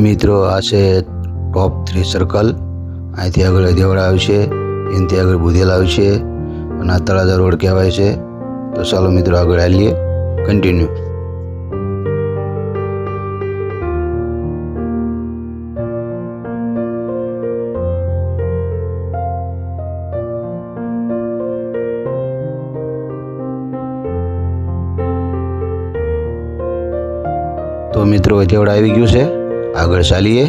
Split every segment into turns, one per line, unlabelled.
મિત્રો આ છે ટોપ 3 સર્કલ. અહીંથી આગળ દેવડા આવશે, એનાથી આગળ બુધેલ આવશે અને આ તળાજા રોડ કહેવાય છે. તો ચાલો મિત્રો આગળ હાલીએ, કન્ટિન્યુ. તો મિત્રો દેવડા આવી ગયું છે, આગળ ચાલીએ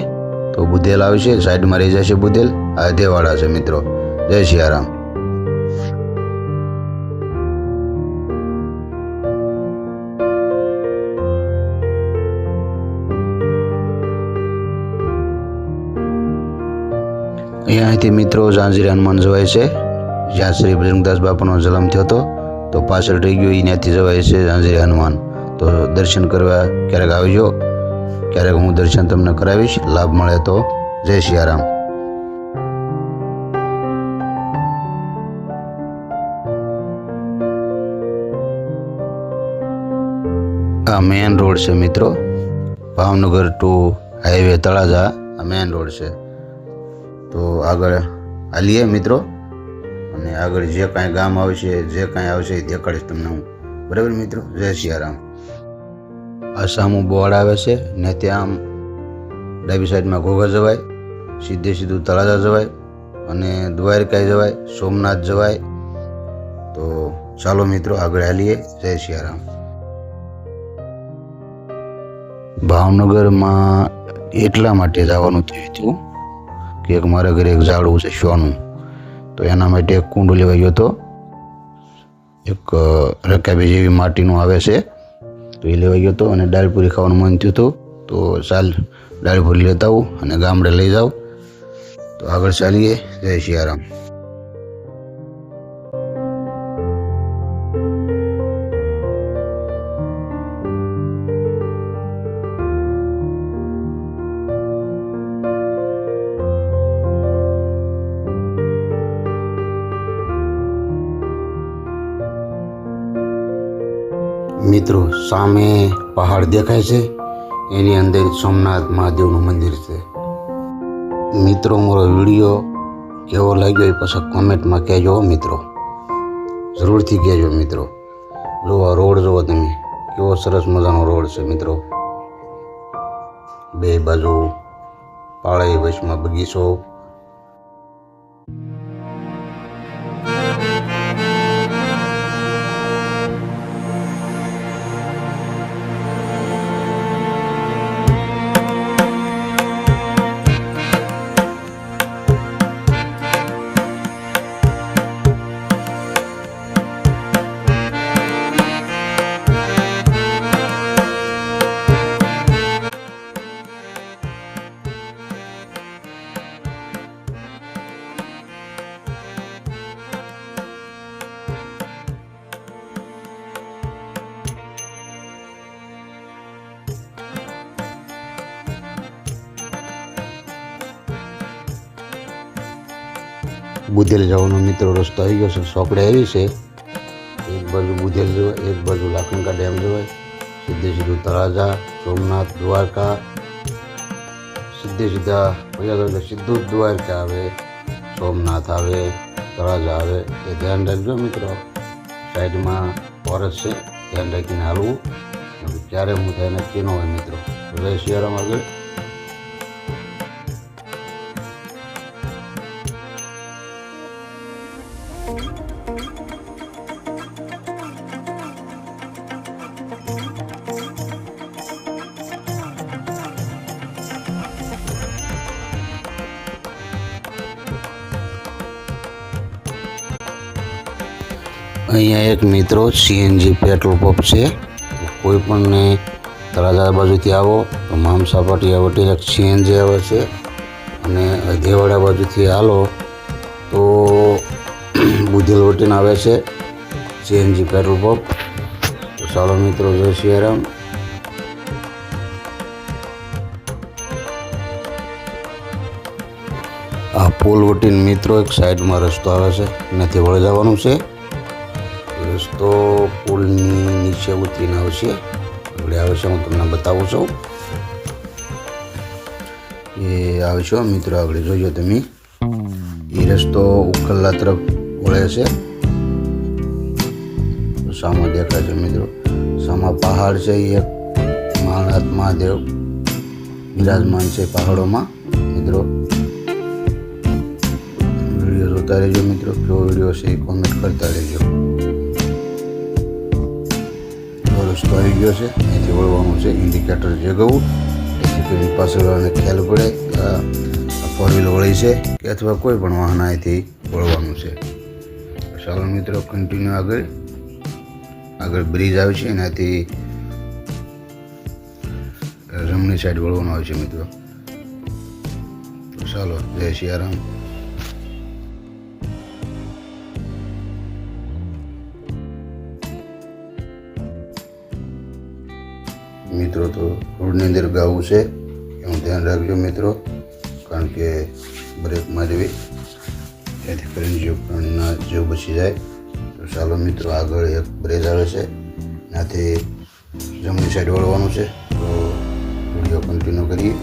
તો બુધેલ આવશે, સાઈડમાં રહી જશે બુધેલ. આ દેવાડા છે મિત્રો. જય સિયારામ. અહીંયાથી મિત્રો ઝાંઝરી હનુમાન જવાય છે, જ્યાં શ્રી બજરંગદાસ બાપાનો જન્મ થયો હતો. તો પાછળ રહી ગયો અહીંયાથી જવાય છે ઝાંઝરી હનુમાન. તો દર્શન કરવા ક્યારેક આવજો, ક્યારેક હું દર્શન તમને કરાવીશ, લાભ મળે તો. જય સિયારામ. આ મેન રોડ છે મિત્રો, ભાવનગર ટુ હાઈવે તળાજા. આ મેન રોડ છે. તો આગળ હાલીએ મિત્રો, અને આગળ જે કાંઈ ગામ આવશે, જે કાંઈ આવશે એ દેખાડીશ તમને હું. બરાબર મિત્રો. જય સિયારામ. આ સામું બોર્ડ આવે છે ને, ત્યાં આમ ડાબી સાઈડમાં ઘોઘા જવાય, સીધું તળાજા જવાય, અને દ્વારકા જવાય, સોમનાથ જવાય. તો ચાલો મિત્રો આગળ હાલીએ. જય સિયારામ. ભાવનગરમાં એટલા માટે જવાનું થયું હતું કે એક મારા ઘરે એક ઝાડવું છે શોનું. તો એના માટે એક કુંડો લેવા ગયો હતો, એક રકાબી જેવી માટીનું આવે છે. તો એ લેવા ગયો હતો અને દાળપુરી ખાવાનું મન થયું હતું. તો ચાલ દાળપુરી લેતા આવું અને ગામડે લઈ જાઉં. તો આગળ ચાલીએ. જય સિયારામ. મિત્રો સામે પહાડ દેખાય છે, એની અંદર સોમનાથ મહાદેવનું મંદિર છે. મિત્રો મારો વિડીયો કેવો લાગ્યો એ પછી કોમેન્ટમાં કહેજો મિત્રો, જરૂરથી કહેજો મિત્રો. જો આ રોડ જુઓ તમે, કેવો સરસ મજાનો રોડ છે મિત્રો. બે બાજુ પાળાઈ, વચમાં બગીચો. બુધેલ જવાનો મિત્રો રસ્તો આવી ગયો છે, ચોકડે આવી છે. એક બાજુ બુધેલ જવાય, એક બાજુ લાખણકા ડેમ જવાય, સીધું તળાજા, સોમનાથ, દ્વારકા. સીધા સીધું દ્વારકા આવે, સોમનાથ આવે, તળાજા આવે. એ ધ્યાન રાખજો મિત્રો. સાઈડમાં ફોરેસ્ટ છે, ધ્યાન રાખીને હાલવું. ક્યારે હું થાય નક્કી ન હોય મિત્રો. જય સિયારામ. આગળ અહીંયા એક મિત્રો સીએનજી પેટ્રોલ પંપ છે. કોઈ પણને તળાજા બાજુથી આવો તો મામસા પાટિયા વટી એક સીએનજી આવે છે, અને દેવાડા બાજુથી હાલો તો બુધેલ વટીને આવે છે સીએનજી પેટ્રોલ પંપ. તો ચાલો મિત્રો, જય સિયારામ. આ પુલ વટીને મિત્રો એક સાઈડમાં રસ્તો આવે છે, એનાથી વળી જવાનું છે. રસ્તો પુલની નીચે ઉતરીને આવશે, આગળ આવે છે, હું તમને બતાવું છું. એ આવશો મિત્રો. આગળ જોજો તમે, એ રસ્તો ઉખલ્લા તરફ વળે છે. સામા દેખાય છે મિત્રો, સામા પહાડ છે. એક માળનાથ મહાદેવ બિરાજમાન છે પહાડોમાં મિત્રો. વિડીયો જોતા રહેજો મિત્રો. કેવો વિડીયો છે એ કોમેન્ટ કરતા રહેજો. રસ્તો આવી ગયો છે, અહીંથી વળવાનું છે. ઇન્ડિકેટર જગાવું જેથી કરીને પાછળવાળાને ખ્યાલ પડે કે આ ફોર વ્હીલ વળી છે કે અથવા કોઈ પણ વાહન અહીંથી વળવાનું છે. ચાલો મિત્રો કન્ટિન્યુ આગળ બ્રિજ આવે છે, એનાથી જમણી સાઈડ વળવાનું આવે છે મિત્રો. તો ચાલો, જય સિયારામ. મિત્રો તો રોડની અંદર ગાવું છે એનું ધ્યાન રાખજો મિત્રો, કારણ કે બ્રેક મારવી જેથી કરીને જીવના જીવ બચી જાય. તો ચાલો મિત્રો, આગળ એક બ્રિજ આવે છે, ત્યાંથી જમણી સાઈડ વળવાનું છે. તો વિડીયો કન્ટિન્યુ કરીએ.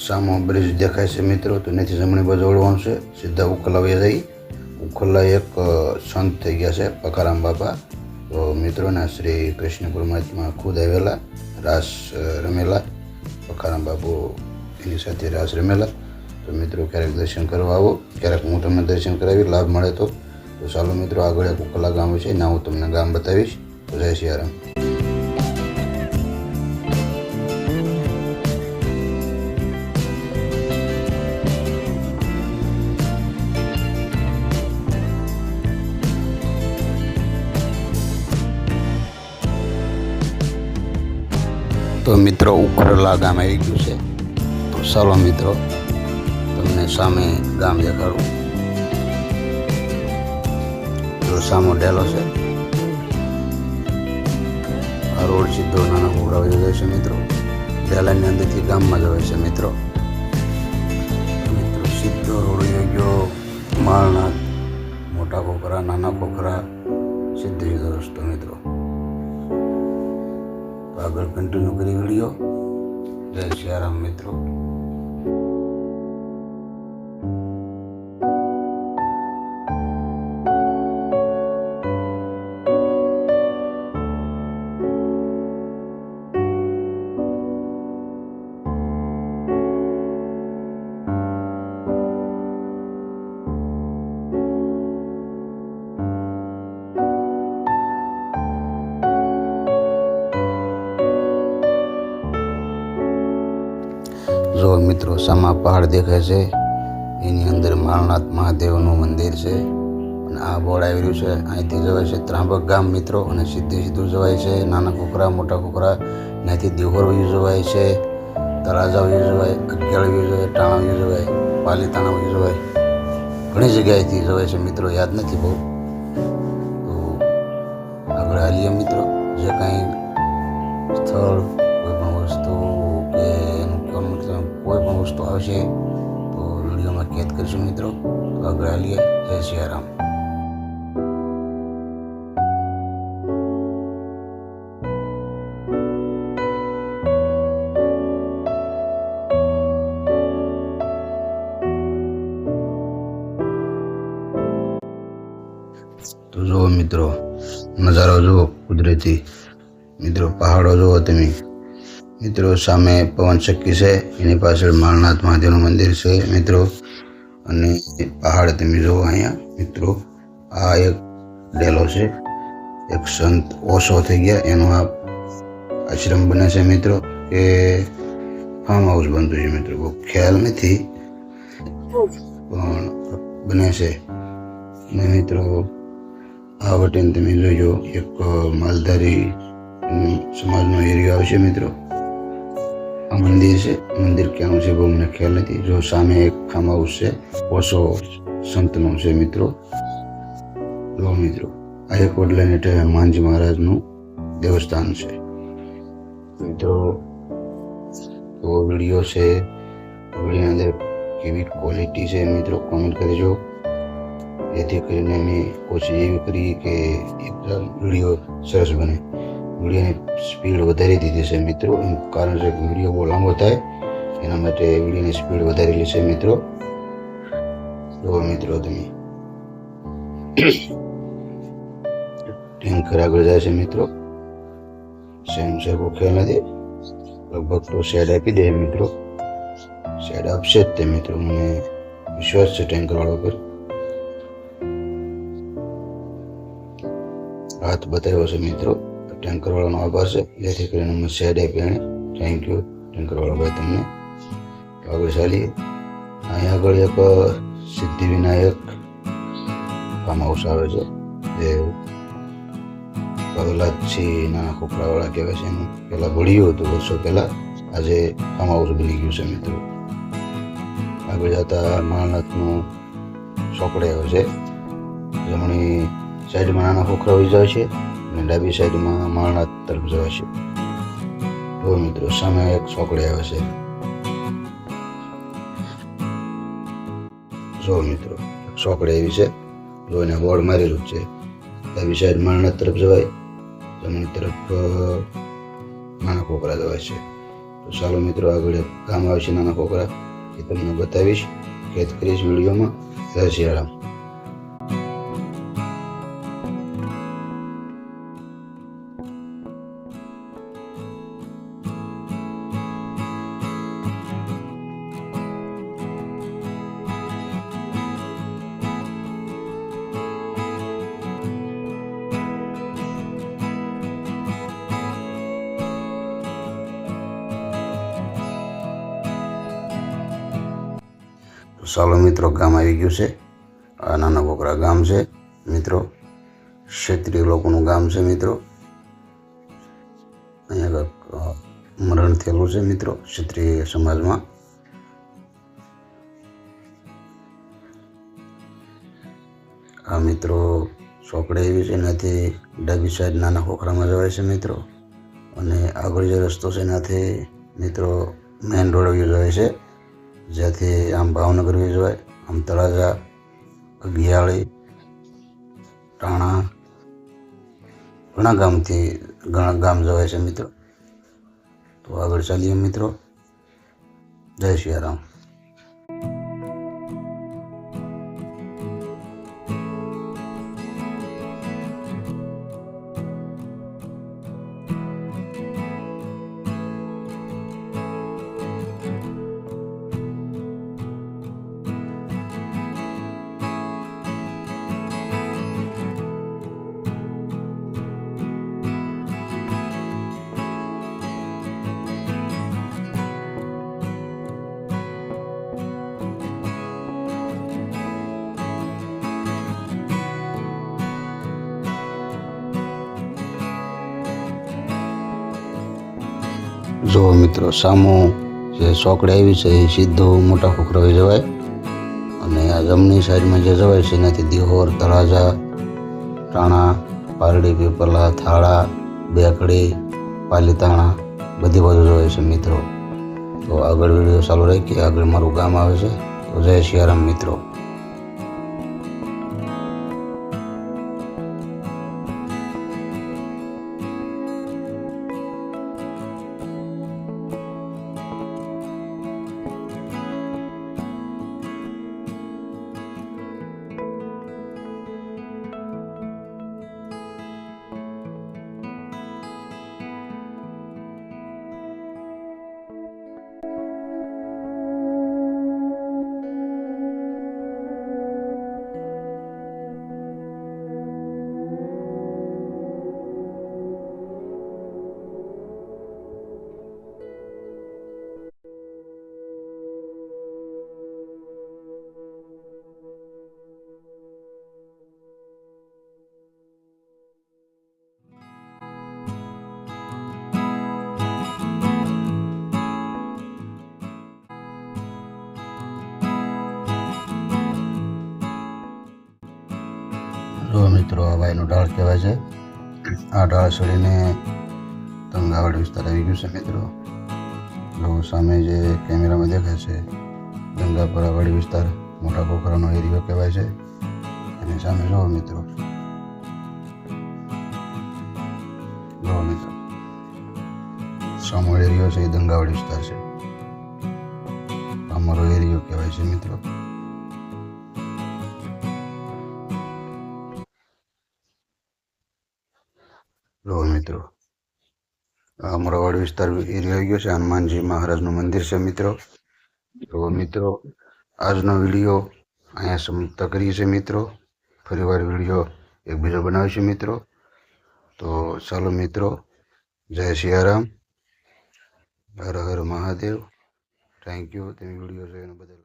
સામો બ્રિજ દેખાય છે મિત્રો, તો ત્યાંથી જમણી બાજુ વળવાનું છે. સીધા ઉખલ્લા જઈ. ઉખલ્લા એક સંત થઈ ગયા છે પકારામ બાપા. તો મિત્રોના શ્રી કૃષ્ણ પરમાત્મા ખુદ આવેલા, રાસ રમેલા. પકારામ બાપુ એની સાથે રાસ રમેલા. તો મિત્રો ક્યારેક દર્શન કરવા આવો, ક્યારેક હું તમને દર્શન કરાવી, લાભ મળે તો. તો ચાલો મિત્રો, આગળ એક ઉખલ્લા ગામ છે, ના હું તમને ગામ બતાવીશ. તો જય સિયારામ. તો મિત્રો ઉખરલા ગામ આવી ગયું છે. તો ચાલો મિત્રો, તમને સામે ગામ દેખાડું. તો સામો ડેલો છે. આ રોડ સીધો નાના કોકરા વહી જાય છે મિત્રો. ડેલાની અંદરથી ગામમાં જવાય છે મિત્રો. સીધો રોડ વહી ગયો માળનાથ, મોટા કોકરા, નાના કોકરા, સીધો રસ્તો મિત્રો. આગળ કન્ટિન્યુ કરી વિડીયો. જય સિયારામ મિત્રો. જો મિત્રો, સામા પહાડ દેખાય છે, એની અંદર માળનાથ મહાદેવનું મંદિર છે. અને આ બોર્ડ આવી રહ્યું છે, અહીંથી જવાય છે ત્રાંબક ગામ મિત્રો. અને સીધું જવાય છે નાના કોકરા, મોટા કોકરા. ત્યાંથી દેહોર વયું જવાય છે, તળાજા વયું જવાય, અગિયાળ વયું જવાય, ટાણા વયું જવાય, પાલીતાણા વયું જવાય. ઘણી જગ્યાએથી જવાય છે મિત્રો, યાદ નથી બહુ. તો આગળ હાલીએ મિત્રો. જે કાંઈ સ્થળ, કોઈ પણ વસ્તુ કે કોઈ પણ વસ્તુ આવશે તો વિડીયોમાં કેદ કરીશું મિત્રો. તો આગળ હાલીએ. જય સિયારામ. તો જુઓ મિત્રો, નજારો જુઓ કુદરતી મિત્રો. પહાડો જુઓ તમે મિત્રો. સામે પવન ચક્કી છે, એની પાછળ માળનાથ મહાદેવનું મંદિર છે મિત્રો. અને પહાડ તમે જુઓ અહીંયા મિત્રો. આ એક ડેલો છે, એક સંત ઓશો થઈ ગયા એનો આ આશ્રમ બને છે મિત્રો, કે ફાર્મ હાઉસ બનતું છે મિત્રો. બહુ ખ્યાલ નથી પણ બને છે. ને મિત્રો આ વટેન તમે જોજો, એક માલધારી સમાજનો એરિયો આવશે મિત્રો. આ મંદિર છે, મંદિર ક્યાંનું છે બહુ મને ખ્યાલ નથી. જો સામે એક ફાર્મ હાઉસ છે, ઓશો સંતનો છે મિત્રો. જો મિત્રો, આ એક વડલાને હનુમાનજી મહારાજનું દેવસ્થાન છે મિત્રો. તો વિડીયો છે, વિડીયોની અંદર કેવી ક્વોલિટી છે મિત્રો કોમેન્ટ કરજો. જેથી કરીને મેં કોશિશ એવી કરી કે એકદમ વિડીયો સરસ બને. વિડીયોની સ્પીડ વધારી દીધી છે મિત્રો. એનું કારણ છે કે વિડીયો બહુ લાંબો થાય એના માટે વિડીયોની સ્પીડ વધારેલી છે મિત્રો. જો મિત્રો તમે ટેન્કર આગળ જાય છે મિત્રો. સેમ સરખો ખ્યાલ નથી, લગભગ તો શેડ આપી દે મિત્રો. શેડ આપશે જ તે મિત્રો, મને વિશ્વાસ છે ટેન્કર વાળો પર. હાથ બતાવ્યો છે મિત્રો. ટેન્કર વાળાનો આભાર છે, જેથી કરીને મને શેડ આપી એને. થેન્ક યુ ટેન્કર વાળો ભાઈ તમને. આગળ ચાલીએ. અહીંયા આગળ એક સિદ્ધિવિનાયક ફાર્મ હાઉસ આવે છે, જે પગલાથી નાના ખોખરાવાળા કહેવાય છે. એનું પહેલાં ભળ્યું હતું વર્ષો પહેલાં, આજે ફાર્મ હાઉસ બની ગયું છે મિત્રો. આગળ જતા માળનાથનું ચોકડે આવે છે. જમણી સાઈડમાં નાના ખોખરા હોઈ જાય છે અને ડાબી સાઈડમાં માળનાથ તરફ જવાય છે. જો મિત્રો સામે એક ચોકડે આવે છે. જો મિત્રો ચોકડે એવી છે, જો એને બોર્ડ મારેલું છે. ડાબી સાઈડ માળનાથ તરફ જવાય, જમણી તરફ નાના ખોખરા જવાય છે. તો ચાલો મિત્રો આગળ એક ગામ આવે છે નાના ખોખરા, એ તમને બતાવીશ, કેદ કરીશ વિડીયોમાં. જય સિયારામ. ચાલો મિત્રો ગામ આવી ગયું છે. આ નાના ખોખરા ગામ છે મિત્રો. ક્ષત્રિય લોકોનું ગામ છે મિત્રો. અહીંયા મરણ થયેલું છે મિત્રો ક્ષત્રિય સમાજમાં. આ મિત્રો ચોકડે એવી છે, એનાથી ડાબી સાઈડ નાના ખોખરામાં જવાય છે મિત્રો. અને આગળ જે રસ્તો છે એનાથી મિત્રો મેઇન રોડ જવાય છે, જ્યાંથી આમ ભાવનગર જવાય, આમ તળાજા, અગિયાળી, ટાણા, ઘણા ગામ જવાય છે મિત્રો. તો આગળ ચાલીએ મિત્રો. જય સિયારામ. જો મિત્રો સામું જે ચોકડે આવી છે એ સીધું મોટા ખોખરા હોઈ જવાય. અને આ જમણી સાઈડમાં જે જવાય છે એનાથી દિહોર, તળાજા, ટાણા, પારડી, પીપલા, થાળા, બેકડી, પાલીતાણા બધી બાજુ જવાય છે મિત્રો. તો આગળ વિડીયો ચાલુ રાખીએ. આગળ મારું ગામ આવે છે. તો જય સિયારામ મિત્રો. જો મિત્રો આ વાયનો ઢાળ કહેવાય છે. આ ઢાળ ચડીને ગંગાવાડ વિસ્તાર આવી ગયું છે મિત્રો. જો સામે જે કેમેરામાં દેખાય છે ગંગાપરાવાડી વિસ્તાર મોટા ખોખરાનો એરિયો કહેવાય છે. અને સામે જુઓ મિત્રો, જુઓ મિત્રો, સામો એરિયો છે એ દંગાવડ વિસ્તાર છે. અમારો એરિયો કહેવાય છે મિત્રો. જુઓ મિત્રો, અમરાવાડ વિસ્તાર એરિયો આવી ગયો છે. હનુમાનજી મહારાજનું મંદિર છે મિત્રો. તો મિત્રો, આજનો વિડીયો અહીંયા સમાપ્ત કરીએ છીએ મિત્રો. ફરીવાર વિડીયો એક બીજો બનાવીશું મિત્રો. તો ચાલો મિત્રો, જય સિયારામ, હર હર મહાદેવ. થેન્ક યુ તમે વિડીયો જોઈને બદલ.